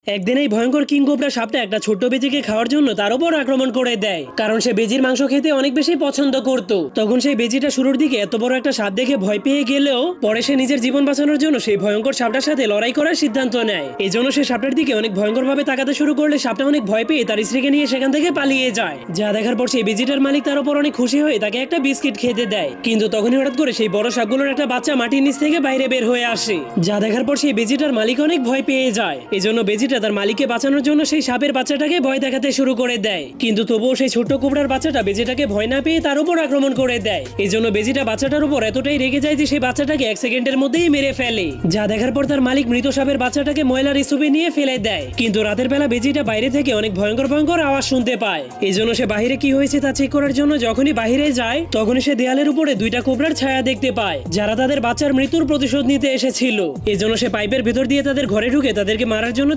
একদিন এই ভয়ঙ্কর কিং কোবরা সাপটা একটা ছোট্ট বেজিকে খাওয়ার জন্য তার উপর আক্রমণ করে দেয়, কারণ সে বেজির মাংস খেতে অনেক বেশি পছন্দ করত। তখন সেই বেজিটা শুরুর দিকে এত বড় একটা সাপ দেখে ভয় পেয়ে গেলেও পরে সে নিজের জীবন বাঁচানোর জন্য সেই ভয়ঙ্কর সাপটার সাথে লড়াই করার সিদ্ধান্ত নেয়। এই জন্য সে সাপটার দিকে অনেক ভয়ঙ্কর ভাবে তাকাতে শুরু করলে সাপটা অনেক ভয় পেয়ে তার স্ত্রীকে নিয়ে সেখান থেকে পালিয়ে যায়। যা দেখার পর সেই বেজিটার মালিক তার উপর অনেক খুশি হয়ে তাকে একটা বিস্কিট খেতে দেয়। কিন্তু তখনই হঠাৎ করে সেই বড় সাপগুলোর একটা বাচ্চা মাটির নিচ থেকে বাইরে বের হয়ে আসে। যা দেখার পর সেই বেজিটার মালিক অনেক ভয় পেয়ে যায়। এই জন্য বেজিটা তার মালিককে বাঁচানোর জন্য সেই সাপের বাচ্চাটাকে ভয় দেখাতে শুরু করে দেয়। কিন্তু তবুও সেই ছোট্ট কোবরার বাচ্চাটা বেজিটাকে ভয় না পেয়ে তার উপর আক্রমণ করে দেয়। এই জন্য বেজিটা বাচ্চাটার উপর এতটাই রেগে যায় যে সেই বাচ্চাটাকে 1 সেকেন্ডের মধ্যেই মেরে ফেলে। যা দেখার পর তার মালিক মৃত সাপের বাচ্চাটাকে ময়লার স্তূপে নিয়ে ফেলে দেয়। কিন্তু রাতের বেলা বেজিটা বাইরে থেকে অনেক ভয়ঙ্কর ভয়ঙ্কর আওয়াজ শুনতে পায়। এই জন্য সে বাইরে কি হয়েছে তা চেক করার জন্য যখনই বাইরে যায় তখনই সে দেয়ালের উপরে 2টা কোবরার ছায়া দেখতে পায়, যারা তাদের বাচ্চার মৃত্যুর প্রতিশোধ নিতে এসেছিল। এই জন্য সে পাইপের ভেতর দিয়ে তাদের ঘরে ঢুকে তাদেরকে মারার জন্য